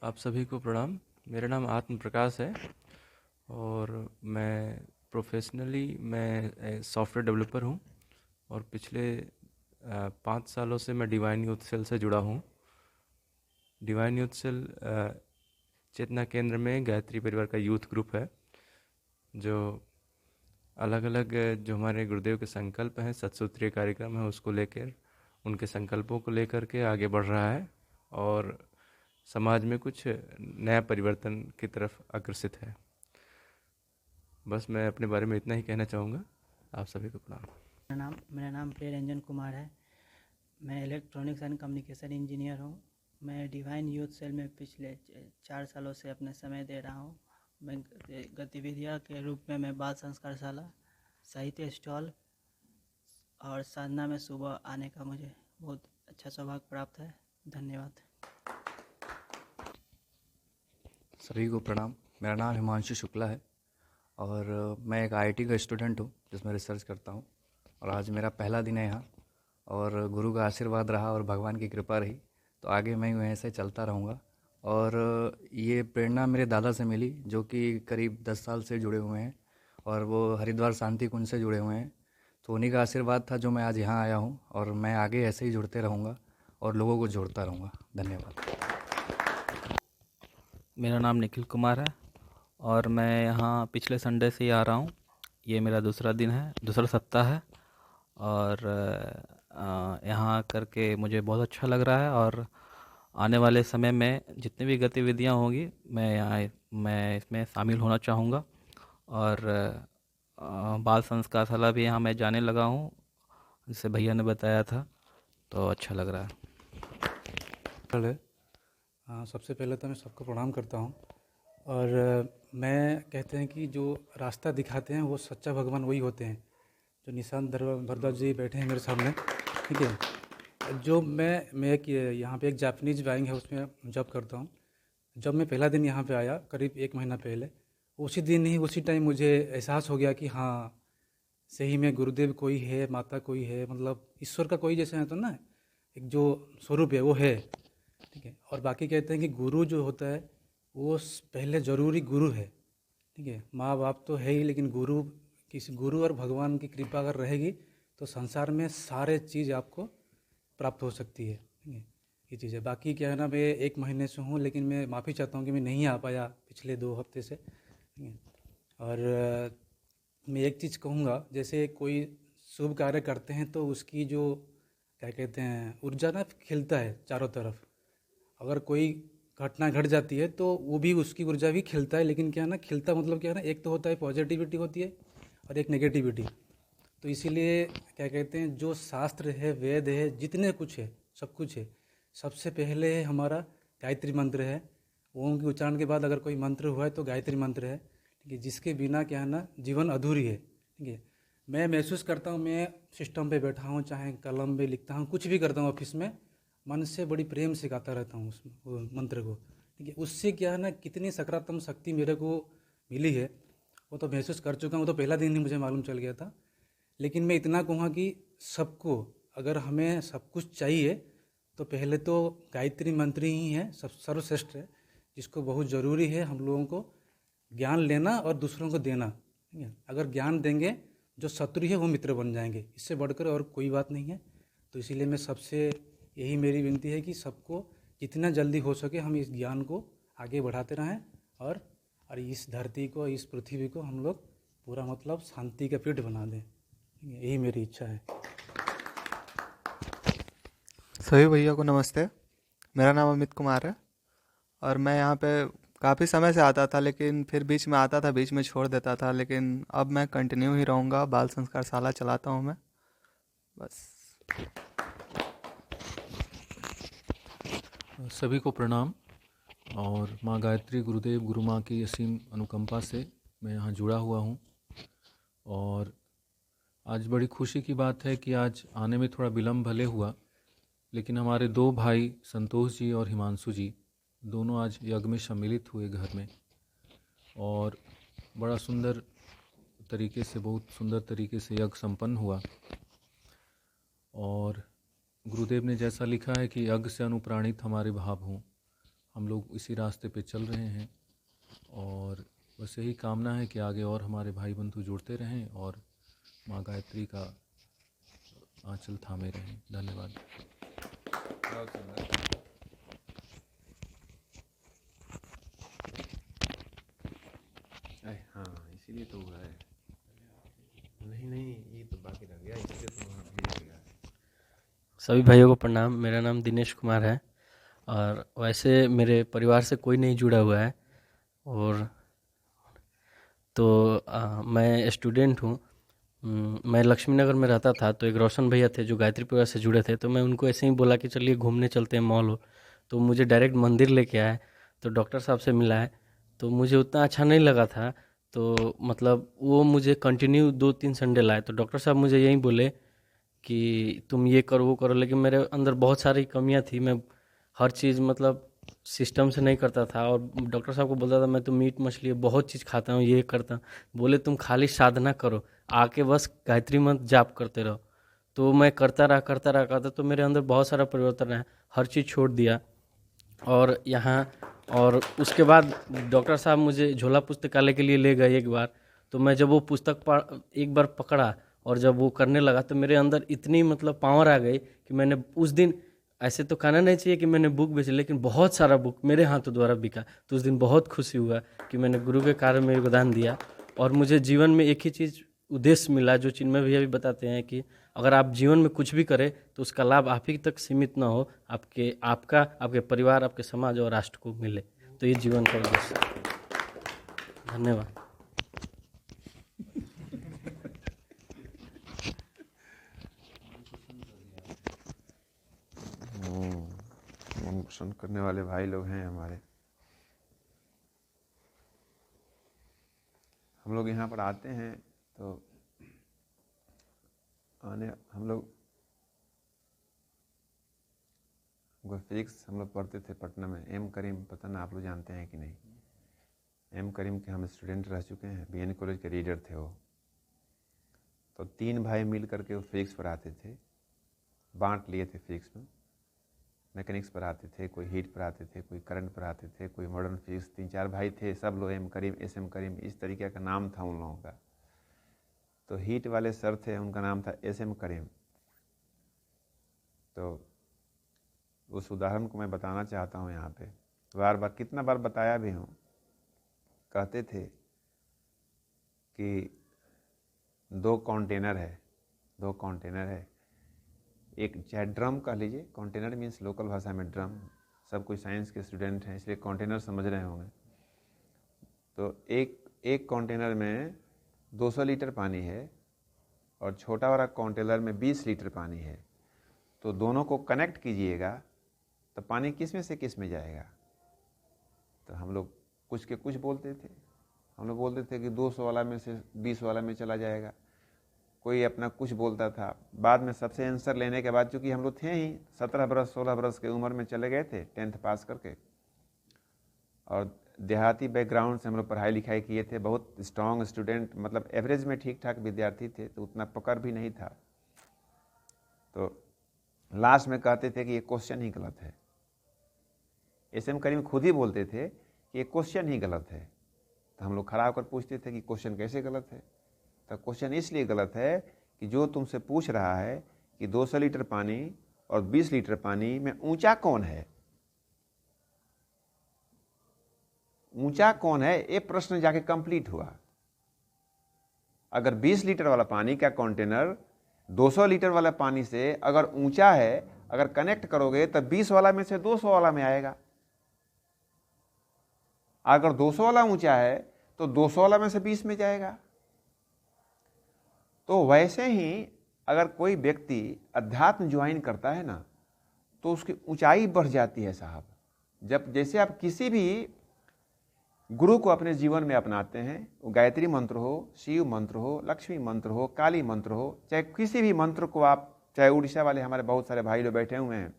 आप सभी को प्रणाम। मेरा नाम आत्म प्रकाश है और मैं प्रोफेशनली सॉफ्टवेयर डेवलपर हूँ और पिछले 5 सालों से मैं डिवाइन यूथ सेल से जुड़ा हूँ। डिवाइन यूथ सेल चेतना केंद्र में गायत्री परिवार का यूथ ग्रुप है जो अलग अलग जो हमारे गुरुदेव के संकल्प हैं, सतसूत्रीय कार्यक्रम है, उसको लेकर उनके संकल्पों को लेकर के आगे बढ़ रहा है और समाज में कुछ नया परिवर्तन की तरफ अग्रसित है। बस मैं अपने बारे में इतना ही कहना चाहूँगा। आप सभी को प्रणाम। मेरा नाम प्रिय रंजन कुमार है। मैं इलेक्ट्रॉनिक्स एंड कम्युनिकेशन इंजीनियर हूँ। मैं डिवाइन यूथ सेल में पिछले 4 सालों से अपना समय दे रहा हूँ। मैं गतिविधियाँ के रूप में मैं बाल संस्कारशाला, साहित्य स्टॉल और साधना में सुबह आने का मुझे बहुत अच्छा सौभाग्य प्राप्त है। धन्यवाद। सभी को प्रणाम। मेरा नाम हिमांशु शुक्ला है और मैं एक आईआईटी का स्टूडेंट हूँ जिसमें रिसर्च करता हूँ और आज मेरा पहला दिन है यहाँ और गुरु का आशीर्वाद रहा और भगवान की कृपा रही तो आगे मैं यूँ ऐसे चलता रहूँगा। और ये प्रेरणा मेरे दादा से मिली जो कि करीब 10 साल से जुड़े हुए हैं और वो हरिद्वार शांति कुंज से जुड़े हुए हैं। तो उन्हीं का आशीर्वाद था जो मैं आज यहाँ आया हूँ और मैं आगे ऐसे ही जुड़ते रहूँगा और लोगों को जोड़ता रहूँगा। धन्यवाद। मेरा नाम निखिल कुमार है और मैं यहाँ पिछले संडे से ही आ रहा हूँ। ये मेरा दूसरा दिन है, दूसरा सप्ताह है और यहाँ करके मुझे बहुत अच्छा लग रहा है और आने वाले समय में जितनी भी गतिविधियाँ होंगी मैं इसमें शामिल होना चाहूँगा। और बाल संस्कारशाला भी यहाँ मैं जाने लगा हूँ, जिसे भैया ने बताया था, तो अच्छा लग रहा है। है। सबसे पहले तो मैं सबको प्रणाम करता हूँ और मैं कहते हैं कि जो रास्ता दिखाते हैं वो सच्चा भगवान वही होते हैं। जो निशांत भरद्वाज जी बैठे हैं मेरे सामने, ठीक है। जो मैं एक यहाँ पे एक जापानीज बैंक है उसमें जॉब करता हूँ। जब मैं पहला दिन यहाँ पे आया करीब 1 महीना पहले, उसी दिन ही उसी टाइम मुझे एहसास हो गया कि हाँ सही में गुरुदेव कोई है, माता कोई है, मतलब ईश्वर का कोई जैसे है तो ना एक जो स्वरूप है वो है, ठीक है। और बाकी कहते हैं कि गुरु जो होता है वो पहले ज़रूरी गुरु है, ठीक है। माँ बाप तो है ही लेकिन गुरु, किसी गुरु और भगवान की कृपा अगर रहेगी तो संसार में सारे चीज़ आपको प्राप्त हो सकती है, ठीक है। ये चीज़ है। बाकी क्या है ना, मैं 1 महीने से हूँ लेकिन मैं माफ़ी चाहता हूँ कि मैं नहीं आ पाया पिछले 2 हफ्ते से, ठीक है। और मैं एक चीज़ कहूँगा, जैसे कोई शुभ कार्य करते हैं तो उसकी जो क्या कहते हैं ऊर्जा ना खिलता है चारों तरफ। अगर कोई घटना घट जाती है तो वो भी उसकी ऊर्जा भी खिलता है, लेकिन क्या है ना, खिलता मतलब क्या है ना, एक तो होता है पॉजिटिविटी होती है और एक नेगेटिविटी। तो इसीलिए क्या कहते हैं जो शास्त्र है, वेद है, जितने कुछ है, सब कुछ है, सबसे पहले है हमारा गायत्री मंत्र है। ओम के उच्चारण के बाद अगर कोई मंत्र हुआ है तो गायत्री मंत्र है, ठीक है। जिसके बिना क्या है ना जीवन अधूरी है, ठीक है। मैं महसूस करता हूँ, मैं सिस्टम पे बैठा हूँ, चाहे कलम पे लिखता हूँ, कुछ भी करता हूँ ऑफिस में, मन से बड़ी प्रेम से गाता रहता हूँ उस वो मंत्र को, ठीक है। उससे क्या है ना कितनी सकारात्मक शक्ति मेरे को मिली है वो तो महसूस कर चुका हूँ। वो तो पहला दिन ही मुझे मालूम चल गया था। लेकिन मैं इतना कहूँगा कि सबको, अगर हमें सब कुछ चाहिए तो पहले तो गायत्री मंत्र ही है सब सर्वश्रेष्ठ है, जिसको बहुत ज़रूरी है हम लोगों को ज्ञान लेना और दूसरों को देना, ठीक है। अगर ज्ञान देंगे जो शत्रु है वो मित्र बन जाएंगे, इससे बढ़कर और कोई बात नहीं है। तो इसीलिए मैं सबसे यही मेरी विनती है कि सबको जितना जल्दी हो सके हम इस ज्ञान को आगे बढ़ाते रहें और इस धरती को, इस पृथ्वी को हम लोग पूरा मतलब शांति का पीठ बना दें, यही मेरी इच्छा है। सभी भैया को नमस्ते। मेरा नाम अमित कुमार है और मैं यहाँ पे काफ़ी समय से आता था, लेकिन फिर बीच में आता था, बीच में छोड़ देता था, लेकिन अब मैं कंटिन्यू ही रहूँगा। बाल संस्कारशाला चलाता हूँ मैं, बस। सभी को प्रणाम और माँ गायत्री, गुरुदेव, गुरु माँ की असीम अनुकंपा से मैं यहाँ जुड़ा हुआ हूँ। और आज बड़ी खुशी की बात है कि आज आने में थोड़ा विलम्ब भले हुआ, लेकिन हमारे 2 भाई संतोष जी और हिमांशु जी दोनों आज यज्ञ में सम्मिलित हुए घर में, और बड़ा सुंदर तरीके से, बहुत सुंदर तरीके से यज्ञ संपन्न हुआ। और गुरुदेव ने जैसा लिखा है कि यज्ञ से अनुप्राणित हमारे भाव हों, हम लोग इसी रास्ते पे चल रहे हैं और बस यही कामना है कि आगे और हमारे भाई बंधु जुड़ते रहें और माँ गायत्री का आंचल थामे रहें। धन्यवाद। हाँ, इसीलिए तो हुआ है। नहीं, ये तो बाकी रह गया, इसीलिए तो वहाँ भेज दिया। सभी भाइयों को प्रणाम। मेरा नाम दिनेश कुमार है और वैसे मेरे परिवार से कोई नहीं जुड़ा हुआ है और तो मैं स्टूडेंट हूँ। मैं लक्ष्मी नगर में रहता था, तो एक रोशन भैया थे जो गायत्री परिवार से जुड़े थे, तो मैं उनको ऐसे ही बोला कि चलिए घूमने चलते हैं मॉल हो। तो मुझे डायरेक्ट मंदिर लेके आए, तो डॉक्टर साहब से मिला है, तो मुझे उतना अच्छा नहीं लगा था। तो मतलब वो मुझे कंटिन्यू 2-3 संडे लाए, तो डॉक्टर साहब मुझे यही बोले कि तुम ये करो वो करो, लेकिन मेरे अंदर बहुत सारी कमियां थी। मैं हर चीज़ मतलब सिस्टम से नहीं करता था और डॉक्टर साहब को बोलता था मैं तो मीट मछली बहुत चीज़ खाता हूँ, ये करता हूँ। बोले तुम खाली साधना करो, आके बस गायत्री मंत्र जाप करते रहो। तो मैं करता तो मेरे अंदर बहुत सारा परिवर्तन है, हर चीज़ छोड़ दिया। और यहाँ और उसके बाद डॉक्टर साहब मुझे झोला पुस्तकालय के लिए ले गए एक बार। तो मैं जब वो पुस्तक एक बार पकड़ा और जब वो करने लगा, तो मेरे अंदर इतनी मतलब पावर आ गई कि मैंने उस दिन, ऐसे तो कहना नहीं चाहिए कि मैंने बुक बेची, लेकिन बहुत सारा बुक मेरे हाथों द्वारा बिका। तो उस दिन बहुत खुशी हुआ कि मैंने गुरु के कार्य में योगदान दिया। और मुझे जीवन में एक ही चीज़ उद्देश्य मिला, जो चिन्मय भैया भी बताते हैं कि अगर आप जीवन में कुछ भी करें तो उसका लाभ आप ही तक सीमित ना हो, आपके परिवार, आपके समाज और राष्ट्र को मिले। तो ये जीवन का उद्देश्य है। धन्यवाद। मन प्रसन्न करने वाले भाई लोग हैं हमारे। हम लोग यहाँ पर आते हैं तो हम लोग फिजिक्स हम लोग पढ़ते थे पटना में। एम करीम, पता ना आप लोग जानते हैं कि नहीं। एम करीम के हम स्टूडेंट रह चुके हैं, बीएन कॉलेज के रीडर थे वो। तो 3 भाई मिल करके वो फिजिक्स पढ़ाते थे, बांट लिए थे फिजिक्स में। मैकेनिक्स पढ़ाते थे, कोई हीट पढ़ाते थे, कोई करंट पढ़ाते थे, कोई मॉडर्न फिजिक्स। 3-4 भाई थे, सब लोग एम करीम, एस एम करीम, इस तरीके का नाम था उन लोगों का। तो हीट वाले सर थे, उनका नाम था एस एम करीम। तो उस उदाहरण को मैं बताना चाहता हूँ यहाँ पे, बार बार, कितना बार बताया भी हूँ। कहते थे कि 2 कंटेनर है, एक चाहे ड्रम कह लीजिए, कंटेनर मीन्स लोकल भाषा में ड्रम। सब कोई साइंस के स्टूडेंट हैं इसलिए कंटेनर समझ रहे होंगे। तो एक कंटेनर में 200 लीटर पानी है और छोटा वाला कंटेनर में 20 लीटर पानी है। तो दोनों को कनेक्ट कीजिएगा तो पानी किस में से किस में जाएगा। तो हम लोग कुछ के कुछ बोलते थे। हम लोग बोलते थे कि 200 वाला में से 20 वाला में चला जाएगा। कोई अपना कुछ बोलता था। बाद में सबसे आंसर लेने के बाद, चूँकि हम लोग थे ही 17 बरस 16 बरस के उम्र में चले गए थे 10th पास करके, और देहाती बैकग्राउंड से हम लोग पढ़ाई लिखाई किए थे। बहुत स्ट्रॉन्ग स्टूडेंट, मतलब एवरेज में ठीक ठाक विद्यार्थी थे, तो उतना पकड़ भी नहीं था। तो लास्ट में कहते थे कि ये क्वेश्चन ही गलत है। एस एम करीम खुद ही बोलते थे कि ये क्वेश्चन ही गलत है। तो हम लोग खड़ा होकर पूछते थे कि क्वेश्चन कैसे गलत है। तो क्वेश्चन इसलिए गलत है कि जो तुमसे पूछ रहा है कि 200 लीटर पानी और 20 लीटर पानी में ऊंचा कौन है, ऊंचा कौन है, ये प्रश्न जाके कंप्लीट हुआ। अगर 20 लीटर वाला पानी का कंटेनर 200 लीटर वाला पानी से अगर ऊंचा है, अगर कनेक्ट करोगे तो 20 वाला में से 200 वाला में आएगा। अगर 200 वाला ऊंचा है तो 200 वाला में से 20 में जाएगा। तो वैसे ही अगर कोई व्यक्ति अध्यात्म ज्वाइन करता है ना, तो उसकी ऊंचाई बढ़ जाती है साहब। जब जैसे आप किसी भी गुरु को अपने जीवन में अपनाते हैं, वो गायत्री मंत्र हो, शिव मंत्र हो, लक्ष्मी मंत्र हो, काली मंत्र हो, चाहे किसी भी मंत्र को आप, चाहे उड़ीसा वाले हमारे बहुत सारे भाई लोग बैठे हुए हैं,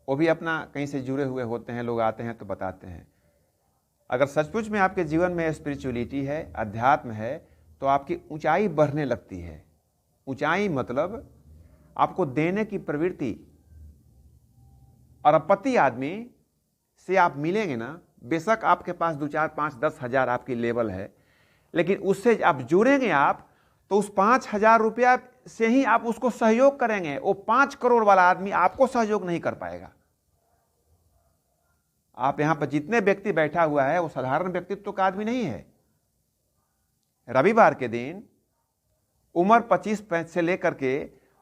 वो भी अपना कहीं से जुड़े हुए होते हैं, लोग आते हैं तो बताते हैं। अगर सचमुच में आपके जीवन में स्पिरिचुअलिटी है, अध्यात्म है, तो आपकी ऊंचाई बढ़ने लगती है। ऊंचाई मतलब आपको देने की प्रवृत्ति। अरबपति आदमी से आप मिलेंगे ना, बेशक आपके पास 2, 4, 5, 10 हज़ार आपकी लेवल है, लेकिन उससे आप जुड़ेंगे आप तो उस 5,000 रुपया से ही आप उसको सहयोग करेंगे। वो 5 करोड़ वाला आदमी आपको सहयोग नहीं कर पाएगा। आप यहां पर जितने व्यक्ति बैठा हुआ है वो साधारण व्यक्तित्व का आदमी नहीं है। रविवार के दिन उम्र 25 से लेकर के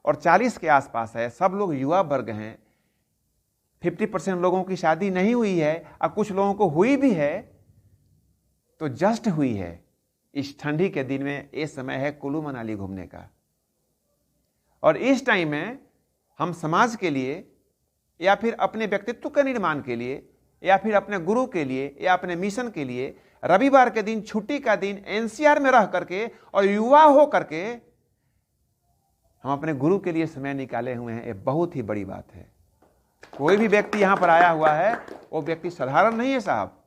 और 40 के आसपास है, सब लोग युवा वर्ग हैं। 50% लोगों की शादी नहीं हुई है और कुछ लोगों को हुई भी है तो जस्ट हुई है। इस ठंडी के दिन में ये समय है कुल्लू मनाली घूमने का, और इस टाइम में हम समाज के लिए या फिर अपने व्यक्तित्व के निर्माण के लिए या फिर अपने गुरु के लिए या अपने मिशन के लिए रविवार के दिन, छुट्टी का दिन, एनसीआर में रह करके और युवा हो करके हम अपने गुरु के लिए समय निकाले हुए हैं। ये बहुत ही बड़ी बात है। कोई भी व्यक्ति यहां पर आया हुआ है वो व्यक्ति साधारण नहीं है साहब।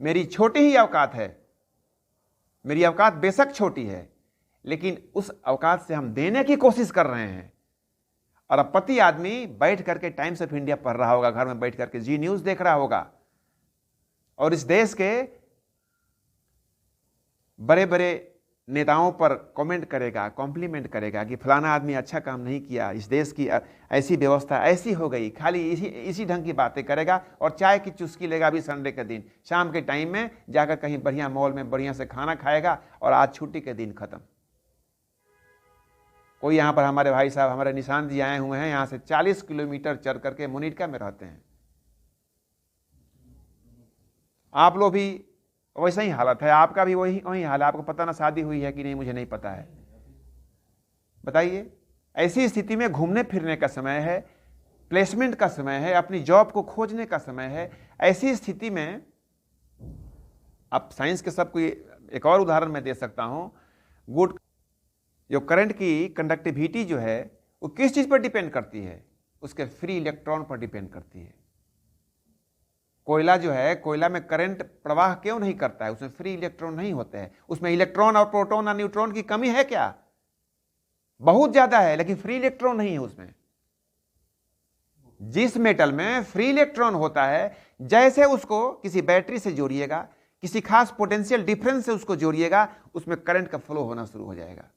मेरी छोटी ही औकात है, मेरी औकात बेशक छोटी है, लेकिन उस औकात से हम देने की कोशिश कर रहे हैं। और अब पति आदमी बैठ करके टाइम्स ऑफ इंडिया पढ़ रहा होगा, घर में बैठ करके जी न्यूज देख रहा होगा, और इस देश के बड़े बड़े नेताओं पर कमेंट करेगा, कॉम्प्लीमेंट करेगा कि फलाना आदमी अच्छा काम नहीं किया, इस देश की ऐसी व्यवस्था ऐसी हो गई, खाली इसी ढंग की बातें करेगा और चाय की चुस्की लेगा भी संडे के दिन, शाम के टाइम में जाकर कहीं बढ़िया मॉल में बढ़िया से खाना खाएगा और आज छुट्टी के दिन खत्म। कोई यहाँ पर हमारे भाई साहब, हमारे निशांत जी आए हुए हैं, यहाँ से 40 किलोमीटर चल करके मुनिरका में रहते हैं। आप लोग भी वैसा ही हालत है, आपका भी वही हाल है। आपको पता ना शादी हुई है कि नहीं, मुझे नहीं पता है, बताइए। ऐसी स्थिति में घूमने फिरने का समय है, प्लेसमेंट का समय है, अपनी जॉब को खोजने का समय है। ऐसी स्थिति में अब साइंस के सबको एक और उदाहरण मैं दे सकता हूं। गुड जो करंट की कंडक्टिविटी जो है वो किस चीज पर डिपेंड करती है? उसके फ्री इलेक्ट्रॉन पर डिपेंड करती है। कोयला जो है, कोयला में करंट प्रवाह क्यों नहीं करता है? उसमें फ्री इलेक्ट्रॉन नहीं होते हैं। उसमें इलेक्ट्रॉन और प्रोटॉन और न्यूट्रॉन की कमी है क्या? बहुत ज्यादा है, लेकिन फ्री इलेक्ट्रॉन नहीं है उसमें। जिस मेटल में फ्री इलेक्ट्रॉन होता है, जैसे उसको किसी बैटरी से जोड़िएगा, किसी खास पोटेंशियल डिफरेंस से उसको जोड़िएगा, उसमें करंट का फ्लो होना शुरू हो जाएगा।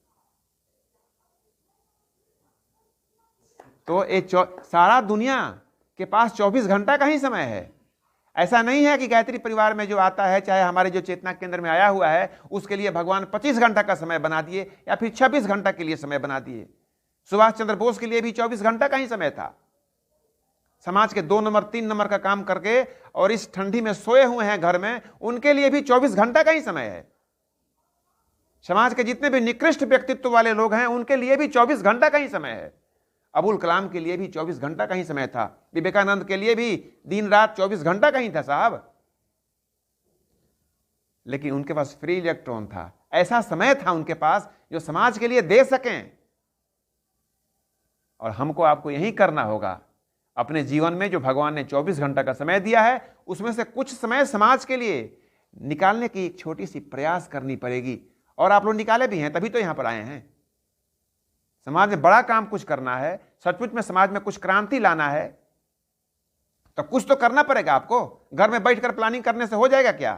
तो ये सारा दुनिया के पास 24 घंटा का ही समय है। ऐसा नहीं है कि गायत्री परिवार में जो आता है, चाहे हमारे जो चेतना केंद्र में आया हुआ है, उसके लिए भगवान 25 घंटा का समय बना दिए या फिर 26 घंटा के लिए समय बना दिए। सुभाष चंद्र बोस के लिए भी 24 घंटा का ही समय था। समाज के 2 नंबर 3 नंबर का काम करके और इस ठंडी में सोए हुए हैं घर में, उनके लिए भी 24 घंटा का ही समय है। समाज के जितने भी निकृष्ट व्यक्तित्व वाले लोग हैं, उनके लिए भी 24 घंटा का ही समय है। अबुल कलाम के लिए भी 24 घंटा का ही समय था। विवेकानंद के लिए भी दिन रात 24 घंटा का ही था साहब, लेकिन उनके पास फ्री इलेक्ट्रॉन था। ऐसा समय था उनके पास जो समाज के लिए दे सकें। और हमको आपको यही करना होगा। अपने जीवन में जो भगवान ने 24 घंटा का समय दिया है, उसमें से कुछ समय समाज के लिए निकालने की एक छोटी सी प्रयास करनी पड़ेगी। और आप लोग निकाले भी हैं, तभी तो यहां पर आए हैं। समाज में बड़ा काम कुछ करना है, सचमुच में समाज में कुछ क्रांति लाना है, तो कुछ तो करना पड़ेगा आपको। घर में बैठकर प्लानिंग करने से हो जाएगा क्या?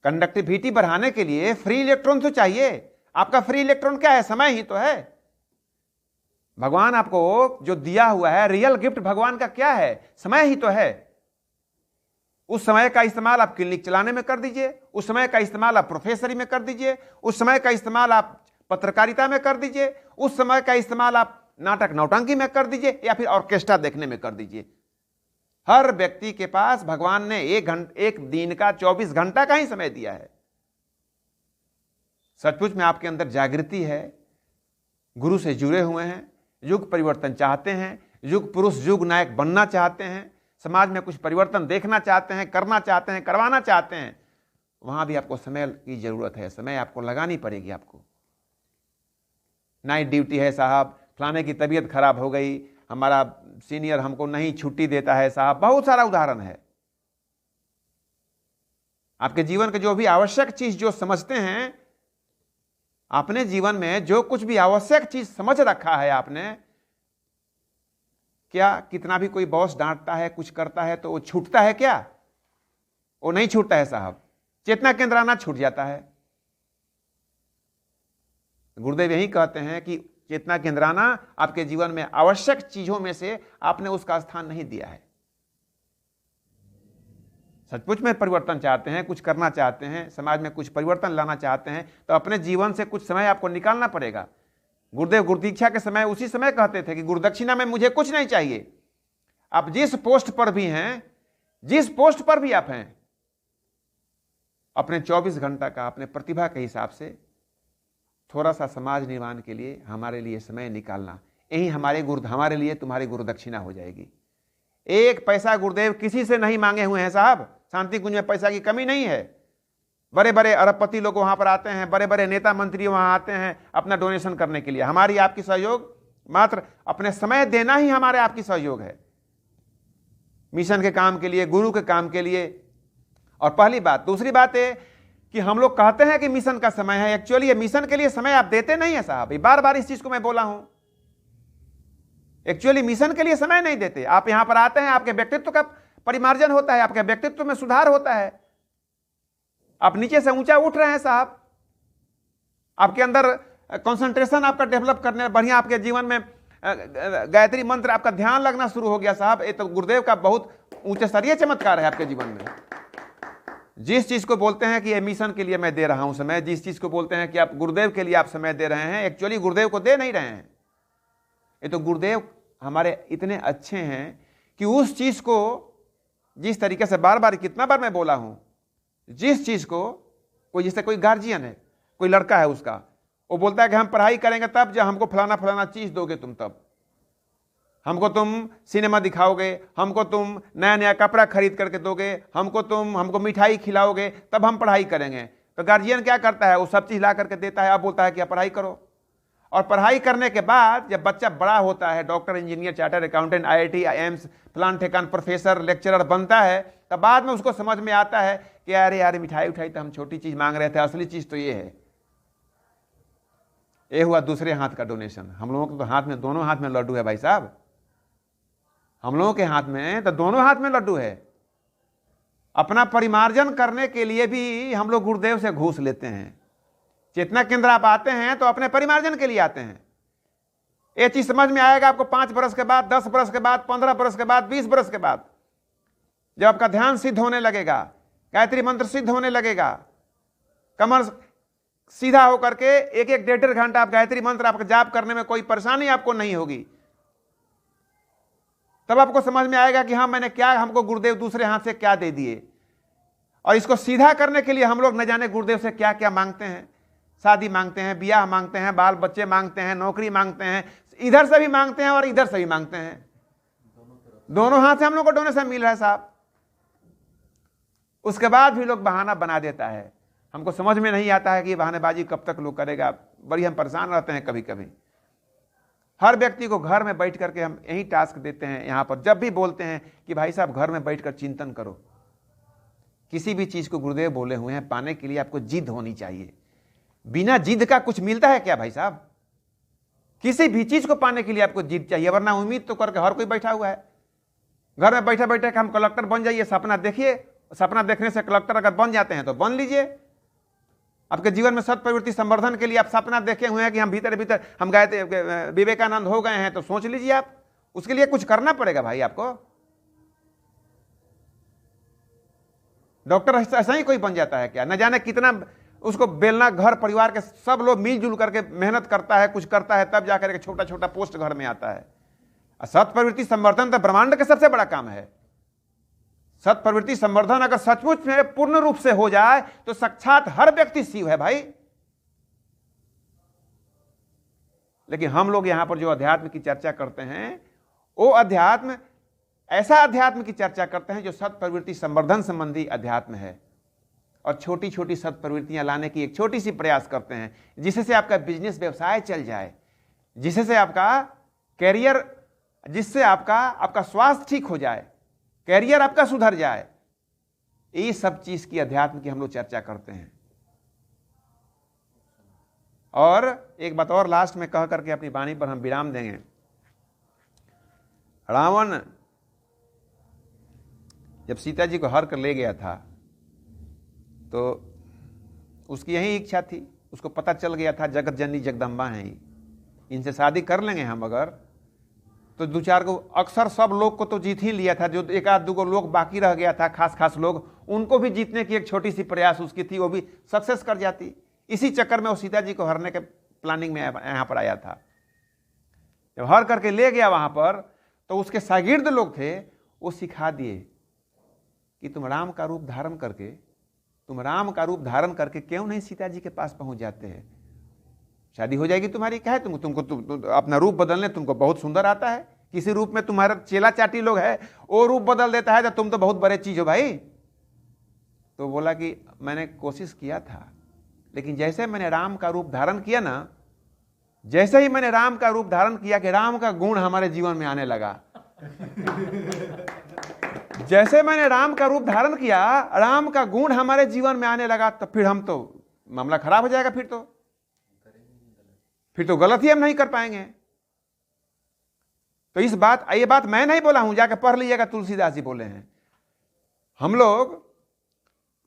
कंडक्टिविटी बढ़ाने के लिए फ्री इलेक्ट्रॉन तो चाहिए। आपका फ्री इलेक्ट्रॉन क्या है? समय ही तो है। भगवान आपको जो दिया हुआ है, रियल गिफ्ट भगवान का क्या है? समय ही तो है। उस समय का इस्तेमाल आप क्लिनिक चलाने में कर दीजिए, उस समय का इस्तेमाल आप प्रोफेसरी में कर दीजिए, उस समय का इस्तेमाल आप पत्रकारिता में कर दीजिए, उस समय का इस्तेमाल आप नाटक नौटंकी में कर दीजिए, या फिर ऑर्केस्ट्रा देखने में कर दीजिए। हर व्यक्ति के पास भगवान ने एक दिन का 24 घंटा का ही समय दिया है। सचमुच में आपके अंदर जागृति है, गुरु से जुड़े हुए हैं, युग परिवर्तन चाहते हैं, युग पुरुष युग नायक बनना चाहते हैं, समाज में कुछ परिवर्तन देखना चाहते हैं, करना चाहते हैं, करवाना चाहते हैं, वहां भी आपको समय की जरूरत है। समय आपको लगानी पड़ेगी। आपको नाइट ड्यूटी है साहब, फलाने की तबीयत खराब हो गई, हमारा सीनियर हमको नहीं छुट्टी देता है साहब, बहुत सारा उदाहरण है। आपके जीवन के जो भी आवश्यक चीज जो समझते हैं, अपने जीवन में जो कुछ भी आवश्यक चीज समझ रखा है आपने क्या कितना भी कोई बॉस डांटता है, कुछ करता है तो वो छूटता है क्या? वो नहीं छूटता है साहब, चेतना केंद्र आना छूट जाता है। गुरुदेव यही कहते हैं कि चेतना केंद्र आना आपके जीवन में आवश्यक चीजों में से आपने उसका स्थान नहीं दिया है। सचमुच में परिवर्तन चाहते हैं, कुछ करना चाहते हैं, समाज में कुछ परिवर्तन लाना चाहते हैं, तो अपने जीवन से कुछ समय आपको निकालना पड़ेगा। गुरुदेव गुरुदीक्षा के समय उसी समय कहते थे कि गुरुदक्षिणा में मुझे कुछ नहीं चाहिए। आप जिस पोस्ट पर भी हैं, जिस पोस्ट पर भी आप हैं, अपने 24 घंटा का अपने प्रतिभा के हिसाब से थोड़ा सा समाज निर्माण के लिए हमारे लिए समय निकालना, यही हमारे लिए तुम्हारी गुरुदक्षिणा हो जाएगी। एक पैसा गुरुदेव किसी से नहीं मांगे हुए हैं साहब। शांति कुंज में पैसा की कमी नहीं है। बड़े बड़े अरबपति लोग वहां पर आते हैं, बड़े बड़े नेता मंत्री वहां आते हैं अपना डोनेशन करने के लिए। हमारी आपकी सहयोग मात्र अपने समय देना ही हमारे आपकी सहयोग है, मिशन के काम के लिए, गुरु के काम के लिए। और पहली बात। दूसरी बात है कि हम लोग कहते हैं कि मिशन का समय है, एक्चुअली ये मिशन के लिए समय आप देते नहीं है साहब। बार बार इस चीज को मैं बोला हूं, एक्चुअली मिशन के लिए समय नहीं देते। आप यहां पर आते हैं, आपके व्यक्तित्व का परिमार्जन होता है, आपके व्यक्तित्व में सुधार होता है, आप नीचे से ऊंचा उठ रहे हैं साहब। आपके अंदर कंसंट्रेशन आपका डेवलप करने, बढ़िया आपके जीवन में गायत्री मंत्र आपका ध्यान लगना शुरू हो गया साहब। ये तो गुरुदेव का बहुत ऊंचे स्तरीय चमत्कार है आपके जीवन में। जिस चीज को बोलते हैं कि ये मिशन के लिए मैं दे रहा हूं समय, जिस चीज को बोलते हैं कि आप गुरुदेव के लिए आप समय दे रहे हैं, एक्चुअली गुरुदेव को दे नहीं रहे हैं। ये तो गुरुदेव हमारे इतने अच्छे हैं कि उस चीज को, जिस तरीके से बार बार कितना बार मैं बोला हूं, जिस चीज को कोई, जैसे कोई गार्जियन है, कोई लड़का है, उसका वो बोलता है कि हम पढ़ाई करेंगे तब जब हमको फलाना फलाना चीज दोगे तुम, तब हमको तुम सिनेमा दिखाओगे, हमको तुम नया नया कपड़ा खरीद करके दोगे, हमको मिठाई खिलाओगे, तब हम पढ़ाई करेंगे। तो गार्जियन क्या करता है, वो सब चीज ला करके देता है, अब बोलता है कि आप पढ़ाई करो। और पढ़ाई करने के बाद जब बच्चा बड़ा होता है, doctor, engineer, chartered accountant, IIT, AIIMS, फलान ठेकान प्रोफेसर, लेक्चरर बनता है, तब बाद में उसको समझ में आता है कि अरे यार मिठाई उठाई तो हम छोटी चीज मांग रहे थे, असली चीज तो ये है। ये हुआ दूसरे हाथ का डोनेशन। हम लोगों के तो हाथ में, दोनों हाथ में लड्डू है भाई साहब। हम लोगों के हाथ में तो दोनों हाथ में लड्डू है। अपना परिमार्जन करने के लिए भी हम लोग गुरुदेव से घूस लेते हैं। चेतना केंद्र आप आते हैं तो अपने परिमार्जन के लिए आते हैं। ये चीज समझ में आएगा आपको 5 बरस के बाद, 10 बरस के बाद, 15 बरस के बाद, 20 बरस के बाद, जब आपका ध्यान सिद्ध होने लगेगा, गायत्री मंत्र सिद्ध होने लगेगा, कमर सीधा होकर के 1-1, 1.5 घंटा आप गायत्री मंत्र आपका जाप करने में कोई परेशानी आपको नहीं होगी। तब आपको समझ में आएगा कि हाँ, मैंने क्या, हमको गुरुदेव दूसरे हाथ से क्या दे दिए। और इसको सीधा करने के लिए हम लोग न जाने गुरुदेव से क्या क्या मांगते हैं। शादी मांगते हैं, ब्याह मांगते हैं, बाल बच्चे मांगते हैं, नौकरी मांगते हैं, इधर से भी मांगते हैं और इधर से भी मांगते हैं। दोनों हाथ से हम लोग को डोनेशन मिल रहा है साहब। उसके बाद भी लोग बहाना बना देता है। हमको समझ में नहीं आता है कि बहानेबाजी कब तक लोग करेगा। बड़ी हम परेशान रहते हैं कभी कभी। हर व्यक्ति को घर में बैठ करके हम यही टास्क देते हैं। यहाँ पर जब भी बोलते हैं कि भाई साहब घर में बैठकर चिंतन करो, किसी भी चीज को गुरुदेव बोले हुए हैं, पाने के लिए आपको जिद होनी चाहिए। बिना जिद का कुछ मिलता है क्या भाई साहब? किसी भी चीज को पाने के लिए आपको जिद चाहिए, वरना उम्मीद तो करके हर कोई बैठा हुआ है। घर में बैठे बैठे कि हम कलेक्टर बन जाइए, सपना देखिए। सपना देखने से कलेक्टर अगर बन जाते हैं तो बन लीजिए। आपके जीवन में सत प्रवृत्ति संवर्धन के लिए आप सपना देखे हुए हैं कि हम भीतर भीतर हम गए, विवेकानंद हो गए हैं, तो सोच लीजिए आप। उसके लिए कुछ करना पड़ेगा भाई आपको। डॉक्टर ऐसा ही कोई बन जाता है क्या? न जाने कितना उसको बेलना, घर परिवार के सब लोग मिलजुल करके मेहनत करता है, कुछ करता है, तब जाकर एक छोटा छोटा पोस्ट घर में आता है। सत प्रवृत्ति संवर्धन तो ब्रह्मांड का सबसे बड़ा काम है। सत प्रवृत्ति संवर्धन अगर सचमुच में पूर्ण रूप से हो जाए तो साक्षात हर व्यक्ति शिव है भाई। लेकिन हम लोग यहां पर जो अध्यात्म की चर्चा करते हैं, वो अध्यात्म ऐसा अध्यात्म की चर्चा करते हैं जो सत प्रवृत्ति संवर्धन संबंधी अध्यात्म है। और छोटी छोटी सत प्रवृत्तियां लाने की एक छोटी सी प्रयास करते हैं, जिससे आपका बिजनेस व्यवसाय चल जाए, जिससे आपका कैरियर, जिससे आपका स्वास्थ्य ठीक हो जाए, कैरियर आपका सुधर जाए। ये सब चीज की अध्यात्म की हम लोग चर्चा करते हैं। और एक बात और लास्ट में कह करके अपनी वाणी पर हम विराम देंगे। रावण जब सीता जी को हर कर ले गया था तो उसकी यही इच्छा थी, उसको पता चल गया था जगत जननी जगदम्बा हैं ही, इनसे शादी कर लेंगे हम अगर तो दो चार को, अक्सर सब लोग को तो जीत ही लिया था, जो एक आध दो लोग बाकी रह गया था, खास खास लोग, उनको भी जीतने की एक छोटी सी प्रयास उसकी थी, वो भी सक्सेस कर जाती। इसी चक्कर में वो सीता जी को हरने के प्लानिंग में यहाँ पर आया था। जब हर करके ले गया वहां पर तो उसके शागिर्द लोग थे, वो सिखा दिए कि तुम राम का रूप धारण करके क्यों नहीं सीता जी के पास पहुंच जाते हैं, शादी हो जाएगी तुम्हारी। क्या है तुमको अपना रूप बदलने तुमको बहुत सुंदर आता है, किसी रूप में तुम्हारा चेला चाटी लोग है वो रूप बदल देता है तो तुम तो बहुत बड़े चीज हो भाई। तो बोला कि मैंने कोशिश किया था, लेकिन जैसे मैंने राम का रूप धारण किया ना, जैसे ही मैंने राम का रूप धारण किया कि राम का गुण हमारे जीवन में आने लगा। जैसे मैंने राम का रूप धारण किया, राम का गुण हमारे जीवन में आने लगा, तो फिर हम तो मामला खराब हो जाएगा, फिर तो गलत ही हम नहीं कर पाएंगे। तो ये बात मैं नहीं बोला हूं, जाकर पढ़ लीजिएगा, तुलसीदास जी बोले हैं। हम लोग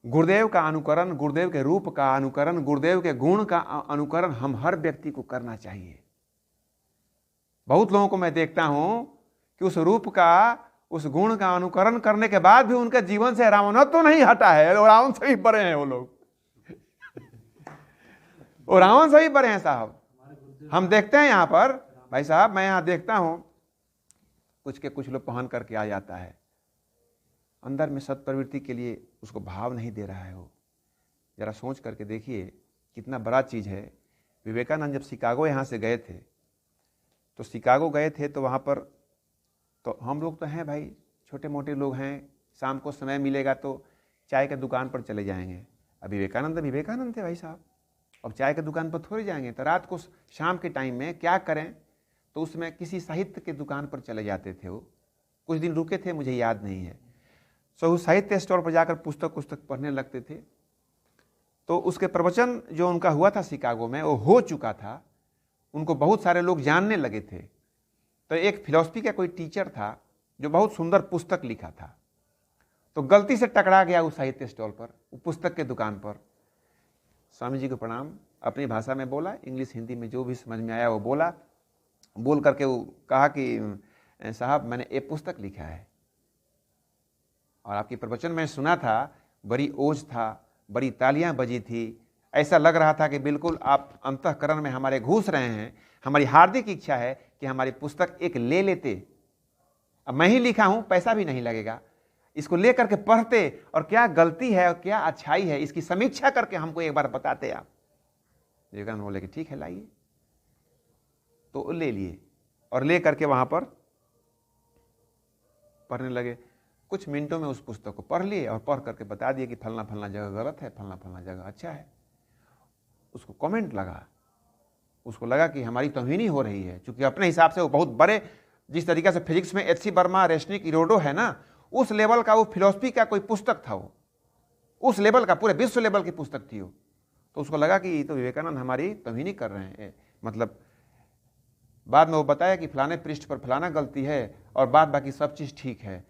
गुरुदेव का अनुकरण, गुरुदेव के रूप का अनुकरण, गुरुदेव के गुण का अनुकरण हम हर व्यक्ति को करना चाहिए। बहुत लोगों को मैं देखता हूं कि उस रूप का, उस गुण का अनुकरण करने के बाद भी उनके जीवन से रावणत्व तो नहीं हटा है, और रावण से ही बड़े हैं वो लोग। वो रावण से ही बड़े हैं साहब। हम देखते हैं यहाँ पर भाई साहब, मैं यहाँ देखता हूं कुछ लोग पहन करके आ जाता है, अंदर में सत्प्रवृत्ति के लिए उसको भाव नहीं दे रहा है। वो जरा सोच करके देखिए कितना बड़ा चीज़ है। विवेकानंद जब शिकागो यहाँ से गए थे, तो शिकागो गए थे तो वहाँ पर तो हम लोग तो हैं भाई, छोटे मोटे लोग हैं, शाम को समय मिलेगा तो चाय के दुकान पर चले जाएंगे। अब विवेकानंद थे भाई साहब, अब चाय के दुकान पर थोड़ी जाएंगे। तो रात को शाम के टाइम में क्या करें, तो उसमें किसी साहित्य के दुकान पर चले जाते थे। वो कुछ दिन रुके थे, मुझे याद नहीं है। सो साहित्य स्टोर पर जाकर पुस्तक पढ़ने लगते थे। तो उसके प्रवचन जो उनका हुआ था शिकागो में, वो हो चुका था, उनको बहुत सारे लोग जानने लगे थे। तो एक फिलॉसफी का कोई टीचर था जो बहुत सुंदर पुस्तक लिखा था, तो गलती से टकरा गया उस साहित्य स्टॉल पर, उस पुस्तक के दुकान पर। स्वामी जी को प्रणाम, अपनी भाषा में बोला, इंग्लिश हिंदी में जो भी समझ में आया वो बोला। बोल करके वो कहा कि साहब मैंने एक पुस्तक लिखा है और आपकी प्रवचन में सुना था, बड़ी ओज था, बड़ी तालियां बजी थी, ऐसा लग रहा था कि बिल्कुल आप अंतःकरण में हमारे घुस रहे हैं। हमारी हार्दिक इच्छा है कि हमारी पुस्तक एक ले लेते। अब मैं ही लिखा हूं, पैसा भी नहीं लगेगा, इसको ले करके पढ़ते और क्या गलती है और क्या अच्छाई है इसकी समीक्षा करके हमको एक बार बताते आप। विवेकानंद बोले कि ठीक है लाइए। तो ले लिए और ले करके वहां पर पढ़ने लगे। कुछ मिनटों में उस पुस्तक को पढ़ लिए और पढ़ करके बता दिए कि फलना फलना जगह गलत है, फलना फलना जगह अच्छा है। उसको कमेंट लगा, उसको लगा कि हमारी तौहीनी हो रही है, क्योंकि अपने हिसाब से वो बहुत बड़े, जिस तरीके से फिजिक्स में एच सी वर्मा, रेशनिक, इरोडो है ना, उस लेवल का वो फिलॉसफी का कोई पुस्तक था, वो उस लेवल का, पूरे विश्व लेवल की पुस्तक थी वो। तो उसको लगा कि तो विवेकानंद हमारी तौहीनी कर रहे हैं। मतलब बाद में वो बताया कि फलाने पृष्ठ पर फलाना गलती है और बाद बाकी सब चीज ठीक है।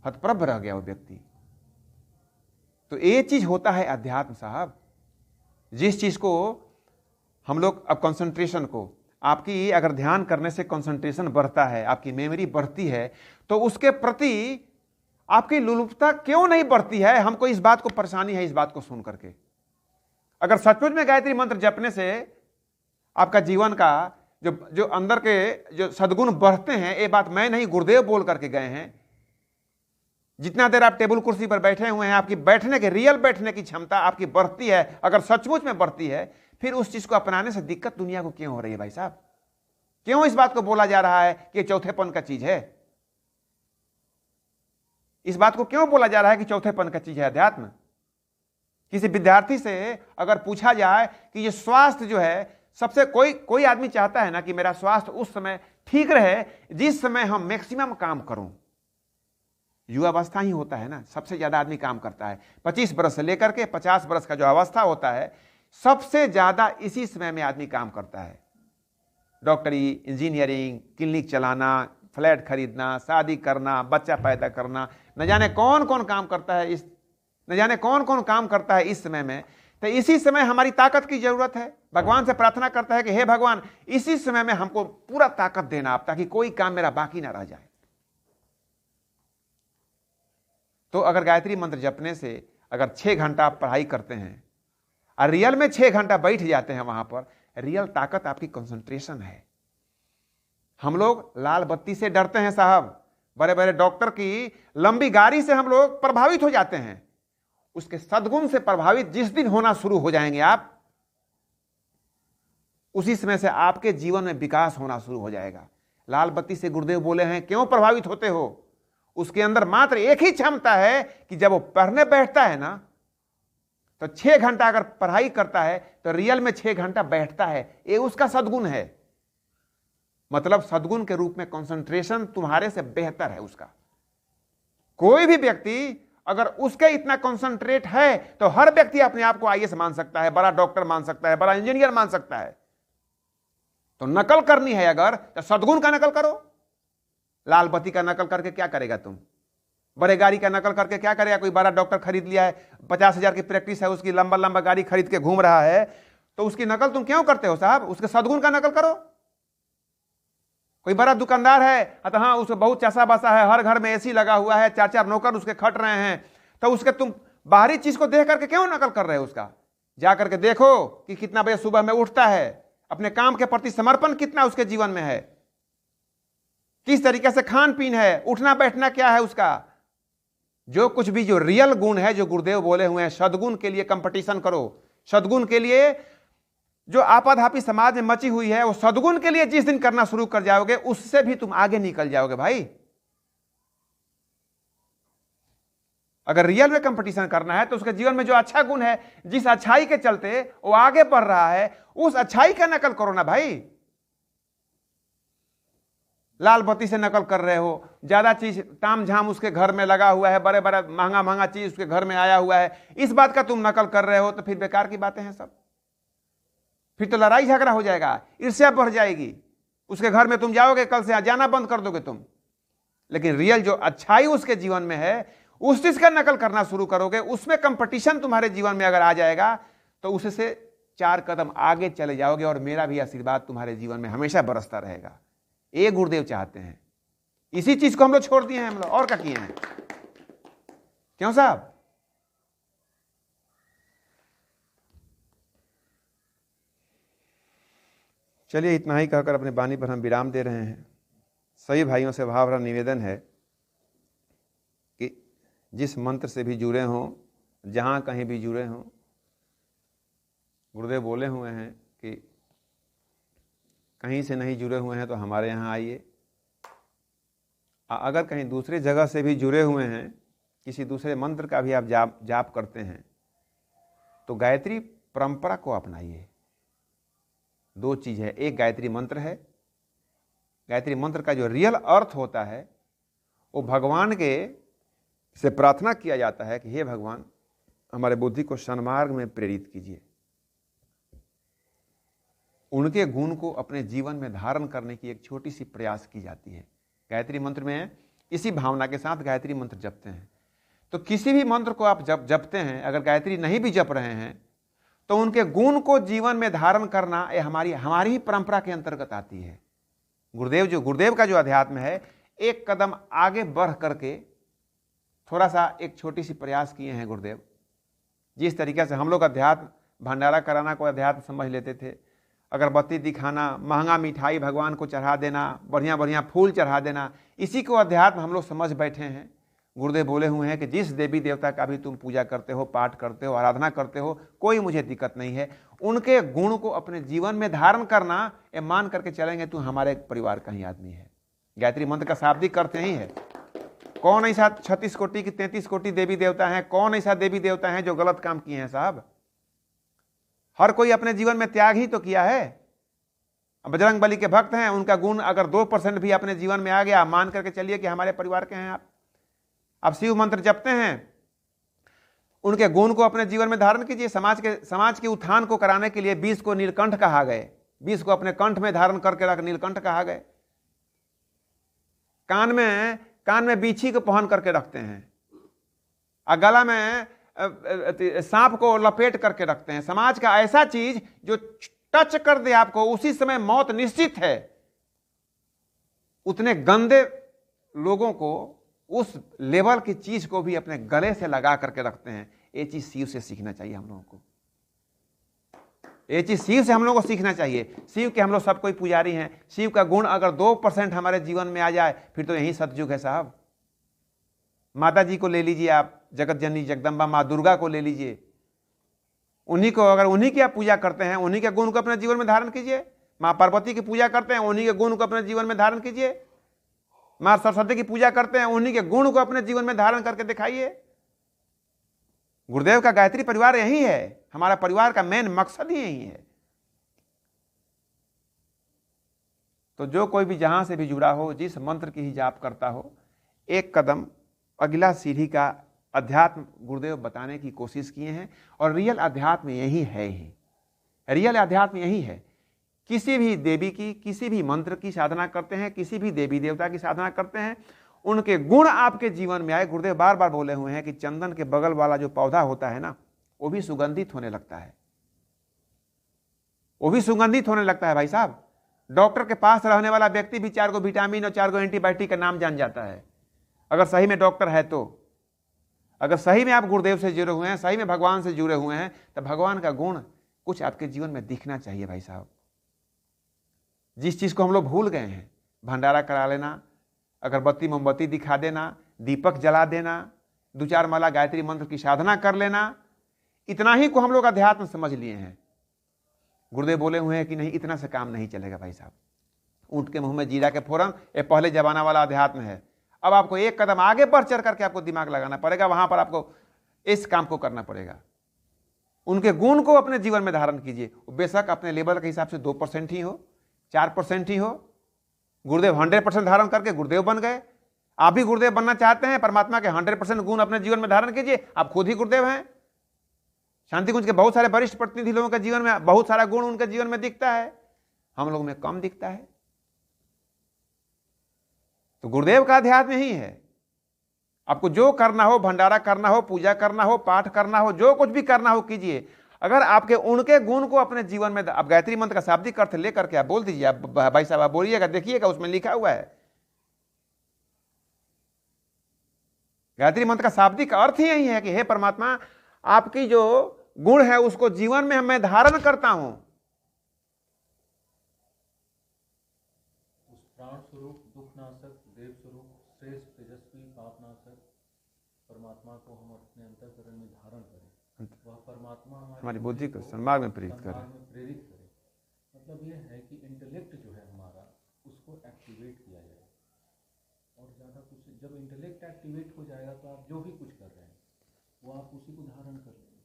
हतप्रभ रह गया वो व्यक्ति। तो ये चीज होता है अध्यात्म साहब। जिस चीज को हम लोग, अब कंसंट्रेशन को, आपकी अगर ध्यान करने से कंसंट्रेशन बढ़ता है, आपकी मेमोरी बढ़ती है, तो उसके प्रति आपकी लुलुपता क्यों नहीं बढ़ती है? हमको इस बात को परेशानी है, इस बात को सुन करके। अगर सचमुच में गायत्री मंत्र जपने से आपका जीवन का जो अंदर के जो सद्गुण बढ़ते हैं, ये बात मैं नहीं, गुरुदेव बोल करके गए हैं। जितना देर आप टेबल कुर्सी पर बैठे हुए हैं, आपकी बैठने के, रियल बैठने की क्षमता आपकी बढ़ती है। अगर सचमुच में बढ़ती है, फिर उस चीज को अपनाने से दिक्कत दुनिया को क्यों हो रही है भाई साहब? क्यों इस बात को बोला जा रहा है कि चौथेपन का चीज है? इस बात को क्यों बोला जा रहा है कि चौथेपन का चीज है अध्यात्म? किसी विद्यार्थी से अगर पूछा जाए कि ये स्वास्थ्य जो है, सबसे कोई आदमी चाहता है ना कि मेरा स्वास्थ्य उस समय ठीक रहे जिस समय हम मैक्सिमम काम करूं। युवावस्था ही होता है ना, सबसे ज्यादा आदमी काम करता है। 25 वर्ष से लेकर के 50 वर्ष का जो अवस्था होता है, सबसे ज्यादा इसी समय में आदमी काम करता है। डॉक्टरी, इंजीनियरिंग, क्लिनिक चलाना, फ्लैट खरीदना, शादी करना, बच्चा पैदा करना, न जाने कौन कौन काम करता है न जाने कौन कौन काम करता है इस समय में। तो इसी समय हमारी ताकत की जरूरत है। भगवान से प्रार्थना करता है कि हे भगवान, इसी समय में हमको पूरा ताकत देना आप, ताकि कोई काम मेरा बाकी ना रह जाए। तो अगर गायत्री मंत्र जपने से अगर 6 घंटा आप पढ़ाई करते हैं और रियल में 6 घंटा बैठ जाते हैं, वहां पर रियल ताकत आपकी कंसंट्रेशन है। हम लोग लाल बत्ती से डरते हैं साहब, बड़े बड़े डॉक्टर की लंबी गाड़ी से हम लोग प्रभावित हो जाते हैं। उसके सद्गुण से प्रभावित जिस दिन होना शुरू हो जाएंगे आप, उसी समय से आपके जीवन में विकास होना शुरू हो जाएगा। लाल बत्ती से गुरुदेव बोले हैं क्यों प्रभावित होते हो? उसके अंदर मात्र एक ही क्षमता है कि जब वो पढ़ने बैठता है ना, तो 6 घंटा अगर पढ़ाई करता है तो रियल में 6 घंटा बैठता है। ये उसका सद्गुण है। मतलब सद्गुण के रूप में कंसंट्रेशन तुम्हारे से बेहतर है उसका। कोई भी व्यक्ति अगर उसके इतना कंसंट्रेट है तो हर व्यक्ति अपने आप को आईएएस मान सकता है, बड़ा डॉक्टर मान सकता है, बड़ा इंजीनियर मान सकता है। तो नकल करनी है अगर, तो सद्गुण का नकल करो। लाल बत्ती का नकल करके क्या करेगा तुम? बड़े गाड़ी का नकल करके क्या करेगा? कोई बड़ा डॉक्टर खरीद लिया है, 50,000 की प्रैक्टिस है उसकी, लंबा लंबा गाड़ी खरीद के घूम रहा है, तो उसकी नकल तुम क्यों करते हो साहब? उसके सद्गुण का नकल करो। कोई बड़ा दुकानदार है, तो हाँ उसको बहुत चसा बसा है, हर घर में एसी लगा हुआ है, 4-4 नौकर उसके खट रहे हैं, तो उसके तुम बाहरी चीज को देख करके क्यों नकल कर रहे हो उसका? जा करके देखो कि कितना बजे सुबह में उठता है, अपने काम के प्रति समर्पण कितना उसके जीवन में है, किस तरीके से खान पीन है, उठना बैठना क्या है उसका। जो कुछ भी जो रियल गुण है, जो गुरुदेव बोले हुए हैं, सद्गुण के लिए कंपटीशन करो। सद्गुण के लिए जो आपाधापी समाज में मची हुई है, वो सद्गुण के लिए जिस दिन करना शुरू कर जाओगे, उससे भी तुम आगे निकल जाओगे भाई। अगर रियल में कंपटीशन करना है तो उसके जीवन में जो अच्छा गुण है, जिस अच्छाई के चलते वो आगे बढ़ रहा है, उस अच्छाई का नकल करो ना भाई। लाल बत्ती से नकल कर रहे हो, ज्यादा चीज ताम झाम उसके घर में लगा हुआ है, बड़े बड़े महंगा महंगा चीज उसके घर में आया हुआ है, इस बात का तुम नकल कर रहे हो, तो फिर बेकार की बातें हैं सब। फिर तो लड़ाई झगड़ा हो जाएगा, ईर्ष्या बढ़ जाएगी। उसके घर में तुम जाओगे, कल से जाना बंद कर दोगे तुम। लेकिन रियल जो अच्छाई उसके जीवन में है, उस चीज का नकल करना शुरू करोगे, उसमें कंपटीशन तुम्हारे जीवन में अगर आ जाएगा, तो उससे 4 कदम आगे चले जाओगे। और मेरा भी आशीर्वाद तुम्हारे जीवन में हमेशा बरसता रहेगा। ये गुरुदेव चाहते हैं। इसी चीज को हम लोग छोड़ दिए हैं, हम लोग और क्या किए हैं? क्यों साहब? चलिए इतना ही कहकर अपने वाणी पर हम विराम दे रहे हैं। सभी भाइयों से भाव भरा निवेदन है कि जिस मंत्र से भी जुड़े हों, जहाँ कहीं भी जुड़े हों, गुरुदेव बोले हुए हैं कि कहीं से नहीं जुड़े हुए हैं तो हमारे यहाँ आइए। अगर कहीं दूसरी जगह से भी जुड़े हुए हैं, किसी दूसरे मंत्र का भी आप जाप करते हैं, तो गायत्री परंपरा को अपनाइए। 2 चीज़ है, एक गायत्री मंत्र है। गायत्री मंत्र का जो रियल अर्थ होता है, वो भगवान के से प्रार्थना किया जाता है कि हे भगवान, हमारे बुद्धि को सन्मार्ग में प्रेरित कीजिए, उनके गुण को अपने जीवन में धारण करने की एक छोटी सी प्रयास की जाती है। गायत्री मंत्र में इसी भावना के साथ गायत्री मंत्र जपते हैं। तो किसी भी मंत्र को आप जपते हैं, अगर गायत्री नहीं भी जप रहे हैं, तो उनके गुण को जीवन में धारण करना ये हमारी ही परंपरा के अंतर्गत आती है। गुरुदेव का जो अध्यात्म है, एक कदम आगे बढ़ करके थोड़ा सा एक छोटी सी प्रयास किए हैं गुरुदेव। जिस तरीके से हम लोग अध्यात्म भंडारा कराना को अध्यात्म समझ लेते थे, अगरबत्ती दिखाना, महंगा मिठाई भगवान को चढ़ा देना, बढ़िया बढ़िया फूल चढ़ा देना, इसी को अध्यात्म हम लोग समझ बैठे हैं। गुरुदेव बोले हुए हैं कि जिस देवी देवता का भी तुम पूजा करते हो, पाठ करते हो, आराधना करते हो, कोई मुझे दिक्कत नहीं है, उनके गुण को अपने जीवन में धारण करना, ये मान करके चलेंगे तू हमारे परिवार का ही आदमी है। गायत्री मंत्र का शाब्दिक अर्थ यही है। कौन ऐसा 36 कोटि की 33 कोटि देवी देवता हैं, कौन ऐसा देवी देवता हैं जो गलत काम किए हैं साहब? हर कोई अपने जीवन में त्याग ही तो किया है। बजरंग बली के भक्त हैं, उनका गुण अगर 2% भी अपने जीवन में आ गया, मान करके चलिए कि हमारे परिवार के हैं आप शिव मंत्र जपते हैं, उनके गुण को अपने जीवन में धारण कीजिए। समाज के उत्थान को कराने के लिए 20 को नीलकंठ कहा गए, 20 को अपने कंठ में धारण करके रख नीलकंठ कहा गए। कान में बीछी को पहन करके रखते हैं, और गला में सांप को लपेट करके रखते हैं। समाज का ऐसा चीज जो टच कर दे आपको उसी समय मौत निश्चित है, उतने गंदे लोगों को उस लेवल की चीज को भी अपने गले से लगा करके रखते हैं। ये चीज शिव से सीखना चाहिए हम लोगों को, ये चीज शिव से हम लोगों को सीखना चाहिए। शिव के हम लोग सब कोई पुजारी हैं। शिव का गुण अगर 2% हमारे जीवन में आ जाए फिर तो यही सतयुग है साहब। माता जी को ले लीजिए आप, जगत जननी जगदम्बा माँ दुर्गा को ले लीजिए, उन्हीं को अगर उन्हीं की आप पूजा करते हैं, उन्हीं के गुण को अपने जीवन में धारण कीजिए। माँ पार्वती की पूजा करते हैं, उन्हीं के गुण को अपने जीवन में धारण कीजिए। माँ सरस्वती की पूजा करते हैं, उन्हीं के गुण को अपने जीवन में धारण करके दिखाइए। गुरुदेव का गायत्री परिवार यही है, हमारा परिवार का मेन मकसद ही यही है। तो जो कोई भी जहां से भी जुड़ा हो, जिस मंत्र की ही जाप करता हो, एक कदम अगला सीढ़ी का अध्यात्म गुरुदेव बताने की कोशिश किए हैं। और रियल अध्यात्म यही है ही, रियल अध्यात्म यही है। किसी भी देवी की, किसी भी मंत्र की साधना करते हैं, किसी भी देवी देवता की साधना करते हैं, उनके गुण आपके जीवन में आए। गुरुदेव बार बार बोले हुए हैं कि चंदन के बगल वाला जो पौधा होता है ना, वो भी सुगंधित होने लगता है, वो भी सुगंधित होने लगता है भाई साहब। डॉक्टर के पास रहने वाला व्यक्ति भी 4 विटामिन और 4 एंटीबायोटिक का नाम जान जाता है, अगर सही में डॉक्टर है तो। अगर सही में आप गुरुदेव से जुड़े हुए हैं, सही में भगवान से जुड़े हुए हैं, तो भगवान का गुण कुछ आपके जीवन में दिखना चाहिए भाई साहब। जिस चीज को हम लोग भूल गए हैं, भंडारा करा लेना, अगरबत्ती मोमबत्ती दिखा देना, दीपक जला देना, 2-4 माला गायत्री मंत्र की साधना कर लेना, इतना ही को हम लोग अध्यात्म समझ लिए हैं। गुरुदेव बोले हुए हैं कि नहीं, इतना से काम नहीं चलेगा भाई साहब। ऊंट के मुंह में जीरा के फोरन, ये पहले जमाना वाला अध्यात्म है। अब आपको एक कदम आगे बढ़ चढ़ करके आपको दिमाग लगाना पड़ेगा, वहां पर आपको इस काम को करना पड़ेगा। उनके गुण को अपने जीवन में धारण कीजिए। बेशक अपने लेवल के हिसाब से 2% ही हो, 4% ही हो। गुरुदेव 100% धारण करके गुरुदेव बन गए। आप भी गुरुदेव बनना चाहते हैं, परमात्मा के 100% गुण अपने जीवन में धारण कीजिए, आप खुद ही गुरुदेव हैं। शांति कुंज के बहुत सारे वरिष्ठ प्रतिनिधि लोगों के जीवन में बहुत सारा गुण उनके जीवन में दिखता है, हम लोगों में कम दिखता है। तो गुरुदेव का अध्यात्म यही है। आपको जो करना हो, भंडारा करना हो, पूजा करना हो, पाठ करना हो, जो कुछ भी करना हो कीजिए। अगर आपके उनके गुण को अपने जीवन में, आप गायत्री मंत्र का शाब्दिक अर्थ लेकर के आप बोल दीजिए। आप भाई साहब आप बोलिएगा, देखिएगा उसमें लिखा हुआ है। गायत्री मंत्र का शाब्दिक अर्थ ही यही है कि हे परमात्मा, आपकी जो गुण है उसको जीवन में मैं धारण करता हूं। उस प्राण स्वरूप, दुखनाशक, देव स्वरूप, श्रेष्ठ, तेजस्वी, पापनाशक परमात्मा को हम अपने अंतःकरण में धारण करें। वह परमात्मा हमारी बुद्धि को सन्मार्ग में प्रेरित करे। मतलब यह है कि इंटेलेक्ट जो है हमारा, उसको एक्टिवेट किया जाए। और ज़्यादा कुछ, जब इंटेलेक्ट एक्टिवेट हो जाएगा तो आप जो भी कुछ कर रहे हैं वो आप उसी को धारण कर लेंगे।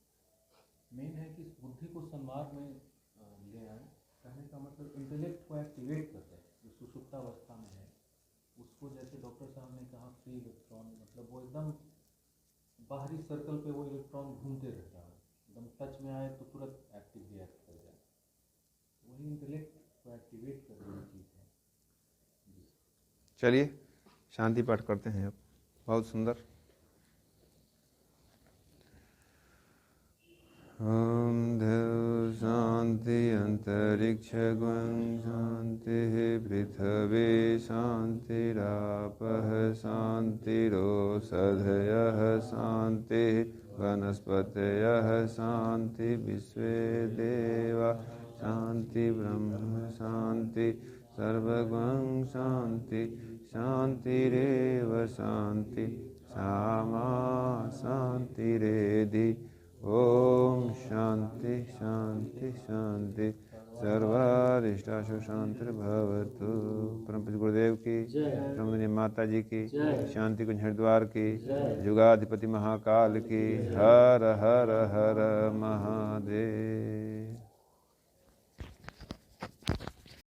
मेन है कि बुद्धि को सन्मार्ग में ले आए। कहने का मतलब इंटेलेक्ट को एक्टिवेट कर दें, जो सुषुप्तावस्था में है उसको, जैसे डॉक्टर साहब ने कहा फ्री इलेक्ट्रॉन, मतलब वो एकदम बाहरी सर्कल पे वो इलेक्ट्रॉन घूमते रहता है, एकदम टच में आए तो तुरंत एक्टिव रिएक्ट कर जाए। वही इंटेलेक्ट को एक्टिवेट करने की चीज़ है। चलिए शांति पाठ करते हैं अब। बहुत सुंदर। ओम देव शांति अंतरिक्ष गं शांति पृथ्वी शांतिरापः शांतिरोषधयः शांति वनस्पतयः शांति विश्वे देवा शांति ब्रह्म शांति सर्वगं शांति शांतिरेव शांति सामा शांतिरेधि। ओम शांति शांति शांति। सर्वारिष्टाशु शांतिर्भवतु। परम पूज्य गुरुदेव की, ब्रह्मदेव माता जी की, शांति कुंज हरिद्वार की, युगाधिपति महाकाल की। हर हर हर महादेव।